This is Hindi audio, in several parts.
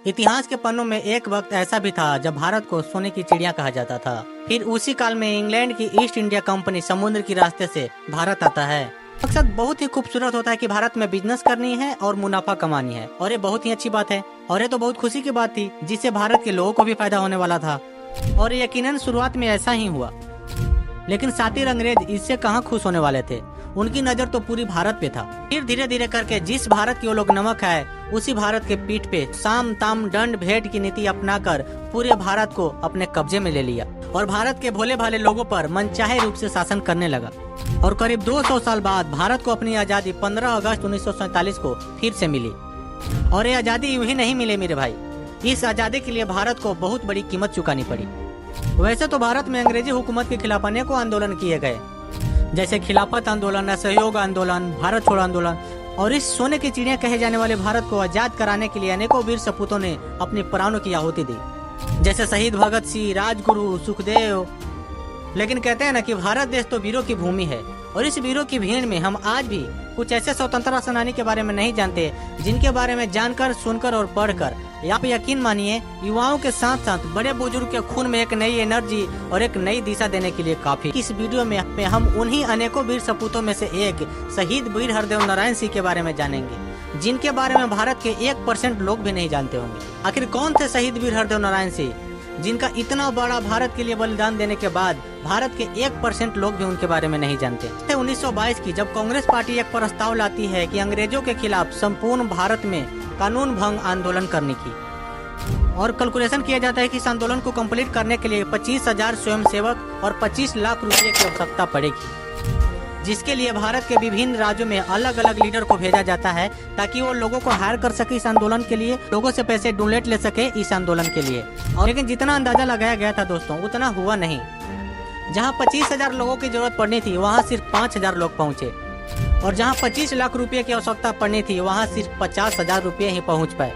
इतिहास के पन्नों में एक वक्त ऐसा भी था जब भारत को सोने की चिड़िया कहा जाता था। फिर उसी काल में इंग्लैंड की ईस्ट इंडिया कंपनी समुद्र के रास्ते से भारत आता है। मकसद बहुत ही खूबसूरत होता है कि भारत में बिजनेस करनी है और मुनाफा कमानी है, और ये बहुत ही अच्छी बात है और ये तो बहुत खुशी की बात थी जिससे भारत के लोगों को भी फायदा होने वाला था। और यकीनन शुरुआत में ऐसा ही हुआ, लेकिन सातिर अंग्रेज इससे कहाँ खुश होने वाले थे। उनकी नजर तो पूरी भारत पे था। फिर धीरे धीरे करके जिस भारत की वो लोग नमक खाए, उसी भारत के पीठ पे साम ताम दंड भेद की नीति अपनाकर पूरे भारत को अपने कब्जे में ले लिया और भारत के भोले भाले लोगों पर मनचाहे रूप से शासन करने लगा। और करीब 200 साल बाद भारत को अपनी आजादी 15 अगस्त 1947 को फिर से मिली। और ये आजादी यूं ही नहीं मिले मेरे भाई, इस आजादी के लिए भारत को बहुत बड़ी कीमत चुकानी पड़ी। वैसे तो भारत में अंग्रेजी हुकूमत के खिलाफ अनेकों आंदोलन किए गए, जैसे खिलाफत आंदोलन, असहयोग आंदोलन, भारत छोड़ो आंदोलन। और इस सोने की चिड़िया कहे जाने वाले भारत को आजाद कराने के लिए अनेकों वीर सपूतों ने अपनी प्राणों की आहुति दी, जैसे शहीद भगत सिंह, राजगुरु, सुखदेव। लेकिन कहते हैं ना कि भारत देश तो वीरों की भूमि है, और इस वीरों की भीड़ में हम आज भी कुछ ऐसे स्वतंत्रता सेनानी के बारे में नहीं जानते जिनके बारे में जानकर, सुनकर और पढ़कर आप यकीन मानिए युवाओं के साथ साथ बड़े बुजुर्ग के खून में एक नई एनर्जी और एक नई दिशा देने के लिए काफी। इस वीडियो में हम उन्हीं अनेकों वीर सपूतों में से एक शहीद वीर हरदेव नारायण सिंह के बारे में जानेंगे, जिनके बारे में भारत के 1% लोग भी नहीं जानते होंगे। आखिर कौन थे शहीद वीर हरदेव नारायण सिंह, जिनका इतना बड़ा भारत के लिए बलिदान देने के बाद भारत के 1% लोग भी उनके बारे में नहीं जानते। 1922 की जब कांग्रेस पार्टी एक प्रस्ताव लाती है कि अंग्रेजों के खिलाफ संपूर्ण भारत में कानून भंग आंदोलन करने की, और कैलकुलेशन किया जाता है कि इस आंदोलन को कंप्लीट करने के लिए 25,000 स्वयंसेवक और 25 लाख रुपए की आवश्यकता पड़ेगी, जिसके लिए भारत के विभिन्न राज्यों में अलग अलग लीडर को भेजा जाता है ताकि वो लोगों को हायर कर सके इस आंदोलन के लिए, लोगों से पैसे डोनेट ले सके इस आंदोलन के लिए। और लेकिन जितना अंदाजा लगाया गया था दोस्तों, उतना हुआ नहीं। जहां 25,000 लोगों की जरूरत पड़नी थी वहां सिर्फ 5,000 लोग पहुंचे, और जहां 25 लाख रुपए की आवश्यकता पड़नी थी वहां सिर्फ 50,000 रुपए ही पहुंच पाए।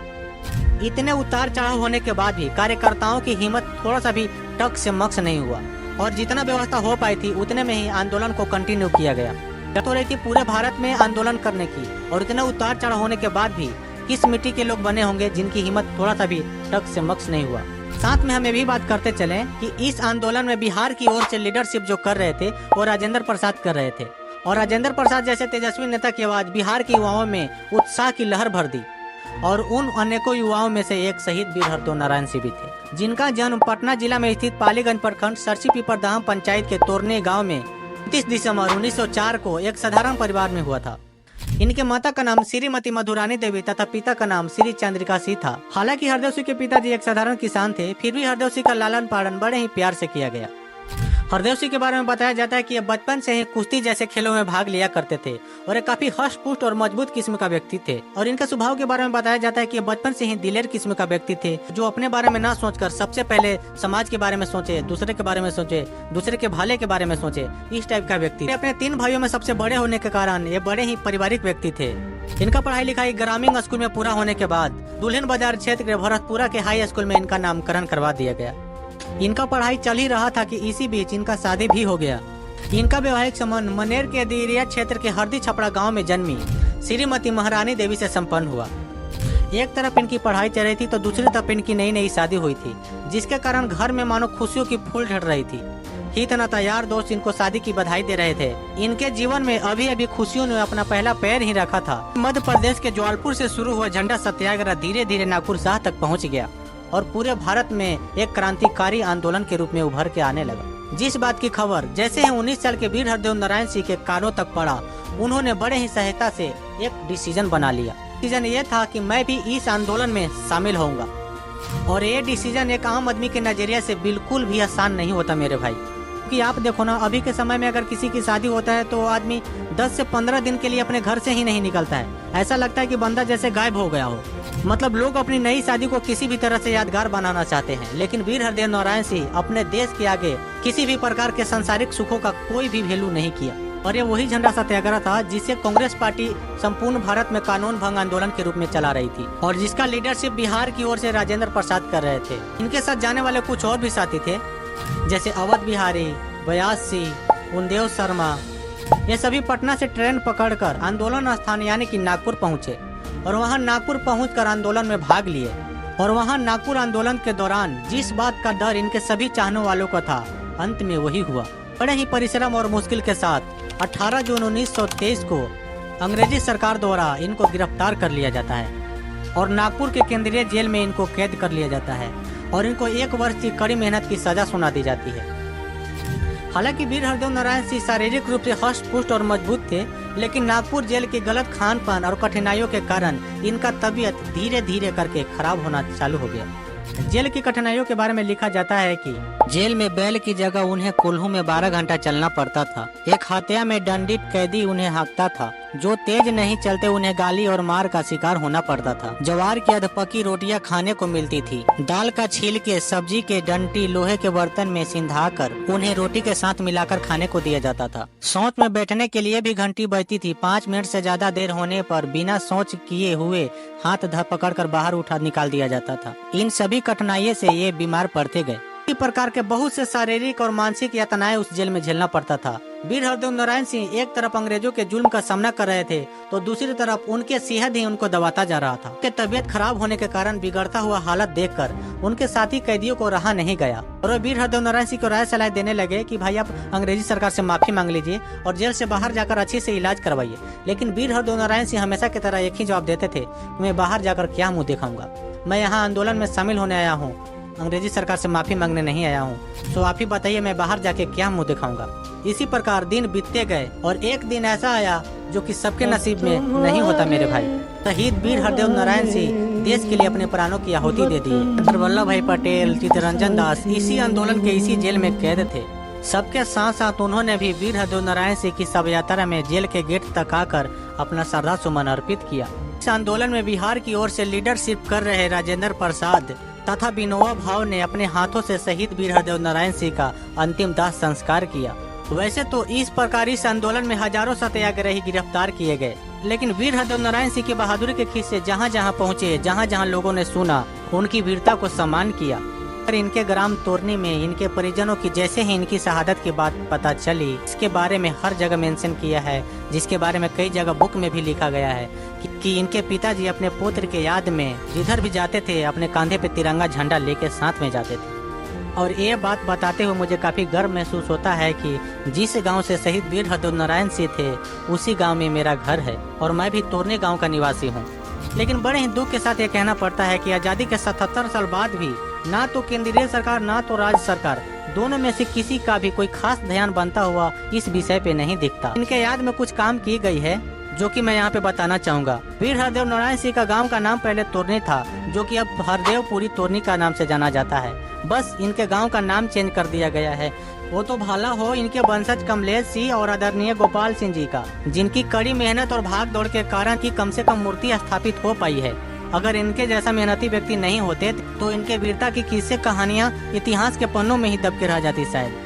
इतने उतार चढ़ाव होने के बाद भी कार्यकर्ताओं की हिम्मत थोड़ा सा भी टक से मक्स नहीं हुआ, और जितना व्यवस्था हो पाई थी उतने में ही आंदोलन को कंटिन्यू किया गया। तो रही थी पूरे भारत में आंदोलन करने की, और इतना उतार चढ़ाव होने के बाद भी किस मिट्टी के लोग बने होंगे जिनकी हिम्मत थोड़ा सा भी टक से मक्स नहीं हुआ। साथ में हम ये भी बात करते चले कि इस आंदोलन में बिहार की ओर से लीडरशिप जो कर रहे थे वो राजेंद्र प्रसाद कर रहे थे, और राजेंद्र प्रसाद जैसे तेजस्वी नेता की आवाज बिहार के युवाओं में उत्साह की लहर भर दी। और उन अनेकों युवाओं में से एक शहीद वीर हरदेव नारायण सिंह भी थे, जिनका जन्म पटना जिला में स्थित पालीगंज प्रखंड सरसी पीपरधाम पंचायत के तोरने गांव में 29 दिसंबर 1904 को एक साधारण परिवार में हुआ था। इनके माता का नाम श्रीमती मधुरानी देवी तथा पिता का नाम श्री चंद्रिका सिंह था। हालांकि हरदेव सिंह के पिताजी एक साधारण किसान थे, फिर भी हरदेव सिंह का लालन पालन बड़े ही प्यार से किया गया। हरदेव सिंह के बारे में बताया जाता है कि ये बचपन से ही कुश्ती जैसे खेलों में भाग लिया करते थे, और ये काफी हष्ट पुष्ट और मजबूत किस्म का व्यक्ति थे। और इनका स्वभाव के बारे में बताया जाता है कि ये बचपन से ही दिलेर किस्म का व्यक्ति थे, जो अपने बारे में ना सोचकर सबसे पहले समाज के बारे में सोचे, दूसरे के बारे में सोचे, दूसरे के भले के बारे में सोचे, इस टाइप का व्यक्ति। अपने 3 भाइयों में सबसे बड़े होने के कारण ये बड़े ही पारिवारिक व्यक्ति थे। इनका पढ़ाई लिखाई ग्रामीण स्कूल में पूरा होने के बाद दुल्हिन बाजार क्षेत्र के भरतपुरा के हाई स्कूल में इनका नामकरण करवा दिया गया। इनका पढ़ाई चल ही रहा था कि इसी बीच इनका शादी भी हो गया। इनका वैवाहिक संबंध मनेर के दिरिया क्षेत्र के हरदी छपड़ा गांव में जन्मी श्रीमती महारानी देवी से संपन्न हुआ। एक तरफ इनकी पढ़ाई चल रही थी तो दूसरी तरफ इनकी नई नई शादी हुई थी, जिसके कारण घर में मानो खुशियों की फूल झड़ रही थी। हित नाता यार दोस्त इनको शादी की बधाई दे रहे थे। इनके जीवन में अभी अभी खुशियों ने अपना पहला पैर ही रखा था। मध्य प्रदेश के जौलपुर से शुरू हुआ झंडा सत्याग्रह धीरे धीरे नागपुर शाह तक पहुँच गया और पूरे भारत में एक क्रांतिकारी आंदोलन के रूप में उभर के आने लगा। जिस बात की खबर जैसे ही 19 साल के वीर हरदेव नारायण सिंह के कानों तक पड़ा, उन्होंने बड़े ही सहायता से एक डिसीजन बना लिया। डिसीजन ये था कि मैं भी इस आंदोलन में शामिल होऊंगा, और ये डिसीजन एक आम आदमी के नजरिए से बिल्कुल भी आसान नहीं होता मेरे भाई। कि आप देखो ना, अभी के समय में अगर किसी की शादी होता है तो आदमी 10 से 15 दिन के लिए अपने घर से ही नहीं निकलता है। ऐसा लगता है कि बंदा जैसे गायब हो गया हो। मतलब लोग अपनी नई शादी को किसी भी तरह से यादगार बनाना चाहते हैं, लेकिन वीर हरदेव नारायण सिंह अपने देश के आगे किसी भी प्रकार के सांसारिक सुखों का कोई भी वैल्यू नहीं किया। और ये वही झंडा सत्याग्रह था जिसे कांग्रेस पार्टी संपूर्ण भारत में कानून भंग आंदोलन के रूप में चला रही थी, और जिसका लीडरशिप बिहार की ओर से राजेंद्र प्रसाद कर रहे थे। इनके साथ जाने वाले कुछ और भी साथी थे, जैसे अवध बिहारी, व्यास सिंह, उनदेव शर्मा। ये सभी पटना से ट्रेन पकड़कर आंदोलन स्थान यानी कि नागपुर पहुंचे, और वहां नागपुर पहुंचकर आंदोलन में भाग लिए। और वहाँ नागपुर आंदोलन के दौरान जिस बात का डर इनके सभी चाहने वालों का था, अंत में वही हुआ। बड़े ही परिश्रम और मुश्किल के साथ 18 जून 1923 को अंग्रेजी सरकार द्वारा इनको गिरफ्तार कर लिया जाता है और नागपुर के केंद्रीय जेल में इनको कैद कर लिया जाता है और इनको 1 वर्ष की कड़ी मेहनत की सजा सुना दी जाती है। हालांकि वीर हरदेव नारायण सिंह शारीरिक रूप से हष्ट पुष्ट और मजबूत थे, लेकिन नागपुर जेल के गलत खान पान और कठिनाइयों के कारण इनका तबीयत धीरे धीरे करके खराब होना चालू हो गया। जेल की कठिनाइयों के बारे में लिखा जाता है कि जेल में बैल की जगह उन्हें कोल्हू में 12 घंटा चलना पड़ता था। एक हत्या में दंडित कैदी उन्हें हाँकता था। जो तेज नहीं चलते उन्हें गाली और मार का शिकार होना पड़ता था। जवार की अधपकी रोटियां खाने को मिलती थी। दाल का छिलके, सब्जी के डंटी लोहे के बर्तन में सिंधाकर उन्हें रोटी के साथ मिलाकर खाने को दिया जाता था। शौच में बैठने के लिए भी घंटी बजती थी। 5 मिनट से ज्यादा देर होने पर बिना शौच किए हुए हाथ पकड़ कर बाहर उठा निकाल दिया जाता था। इन सभी कठिनाइयों से ये बीमार पड़ते गए। इसी प्रकार के बहुत से शारीरिक और मानसिक यातनाएं उस जेल में झेलना पड़ता था। वीर हरदेव नारायण सिंह एक तरफ अंग्रेजों के जुल्म का सामना कर रहे थे, तो दूसरी तरफ उनके सेहत ही उनको दबाता जा रहा था। उनके तबीयत खराब होने के कारण बिगड़ता हुआ हालत देखकर उनके साथी कैदियों को रहा नहीं गया और वीर हरदेव नारायण सिंह को राय सलाह देने लगे कि भाई आप अंग्रेजी सरकार से माफी मांग लीजिए और जेल से बाहर जाकर अच्छे से इलाज करवाइए। लेकिन वीर हरदेव नारायण सिंह हमेशा की तरह एक ही जवाब देते थे, मैं बाहर जाकर क्या मुँह दिखाऊंगा, मैं यहाँ आंदोलन में शामिल होने आया हूँ, अंग्रेजी सरकार से माफी मांगने नहीं आया हूँ। तो आप ही बताइए मैं बाहर जाके क्या मुंह दिखाऊंगा। इसी प्रकार दिन बीतते गए और एक दिन ऐसा आया जो कि सबके नसीब में नहीं होता मेरे भाई। शहीद वीर हरदेव नारायण सिंह देश के लिए अपने प्राणों की आहुति दे दिए। सरदार वल्लभ भाई पटेल, चित्तरंजन दास इसी आंदोलन के इसी जेल में कैद थे। सबके साथ साथ उन्होंने भी वीर हरदेव नारायण सिंह की शव यात्रा में जेल के गेट तक आकर अपना श्रद्धा सुमन अर्पित किया। इस आंदोलन में बिहार की ओर से लीडरशिप कर रहे राजेंद्र प्रसाद तथा विनोबा भावे ने अपने हाथों से शहीद वीर हरदेव नारायण सिंह का अंतिम दाह संस्कार किया। वैसे तो इस प्रकार इस आंदोलन में हजारों सत्याग्रही गिरफ्तार किए गए, लेकिन वीर हरदेव नारायण सिंह की बहादुरी के खिस्से जहाँ जहाँ पहुँचे, जहाँ जहाँ लोगों ने सुना, उनकी वीरता को सम्मान किया। इनके ग्राम तोरनी में इनके परिजनों की जैसे ही इनकी शहादत की बात पता चली, इसके बारे में हर जगह मेंशन किया है, जिसके बारे में कई जगह बुक में भी लिखा गया है कि इनके पिताजी अपने पुत्र के याद में जिधर भी जाते थे अपने कंधे पे तिरंगा झंडा लेके साथ में जाते थे। और ये बात बताते हुए मुझे काफी गर्व महसूस होता है कि जिस गांव से शहीद वीर हरदेव नारायण सिंह थे उसी गांव में मेरा घर है और मैं भी तोरनी गांव का निवासी हूं। लेकिन बड़े ही दुख के साथ ये कहना पड़ता है कि आजादी के 77 साल बाद भी ना तो केंद्रीय सरकार ना तो राज्य सरकार, दोनों में से किसी का भी कोई खास ध्यान बनता हुआ इस विषय पे नहीं दिखता। इनके याद में कुछ काम की गई है जो कि मैं यहाँ पे बताना चाहूँगा। वीर हरदेव नारायण सिंह का गांव का नाम पहले तोरनी था, जो कि अब हरदेवपुरी तोरनी का नाम से जाना जाता है। बस इनके गांव का नाम चेंज कर दिया गया है। वो तो भला हो इनके वंशज कमलेश सिंह और आदरणीय गोपाल सिंह जी का, जिनकी कड़ी मेहनत और भाग दौड़ के कारण की कम से कम मूर्ति स्थापित हो पाई है। अगर इनके जैसा मेहनती व्यक्ति नहीं होते तो इनके वीरता की किस्से कहानियाँ इतिहास के पन्नों में ही दब के रह जाती शायद।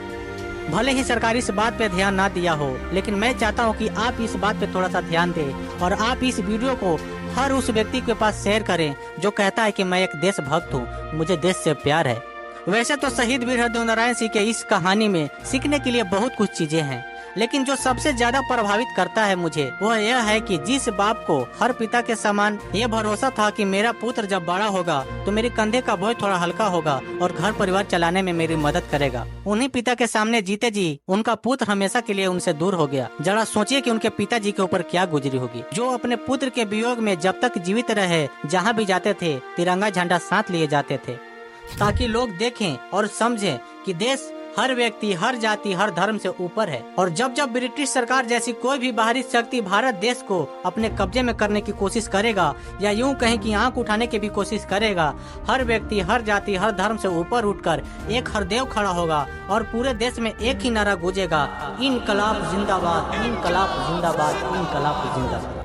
भले ही सरकार इस बात पे ध्यान ना दिया हो, लेकिन मैं चाहता हूँ कि आप इस बात पे थोड़ा सा ध्यान दें और आप इस वीडियो को हर उस व्यक्ति के पास शेयर करें जो कहता है कि मैं एक देशभक्त हूँ, मुझे देश से प्यार है। वैसे तो शहीद वीर हरदेव नारायण सिंह के इस कहानी में सीखने के लिए बहुत कुछ चीजें हैं, लेकिन जो सबसे ज्यादा प्रभावित करता है मुझे वो यह है कि जिस बाप को हर पिता के समान ये भरोसा था कि मेरा पुत्र जब बड़ा होगा तो मेरे कंधे का बोझ थोड़ा हल्का होगा और घर परिवार चलाने में मेरी मदद करेगा, उन्हीं पिता के सामने जीते जी उनका पुत्र हमेशा के लिए उनसे दूर हो गया। जरा सोचिए कि उनके पिताजी के ऊपर क्या गुजरी होगी, जो अपने पुत्र के वियोग में जब तक जीवित रहे जहाँ भी जाते थे तिरंगा झंडा साथ लिए जाते थे, ताकि लोग देखें और समझें कि देश हर व्यक्ति, हर जाति, हर धर्म से ऊपर है। और जब जब ब्रिटिश सरकार जैसी कोई भी बाहरी शक्ति भारत देश को अपने कब्जे में करने की कोशिश करेगा या यूं कहें कि आंख उठाने की भी कोशिश करेगा, हर व्यक्ति, हर जाति, हर धर्म से ऊपर उठकर एक हरदेव खड़ा होगा और पूरे देश में एक ही नारा गूंजेगा, इनकलाब जिंदाबाद, इनकलाब जिंदाबाद, इनकलाब जिंदाबाद।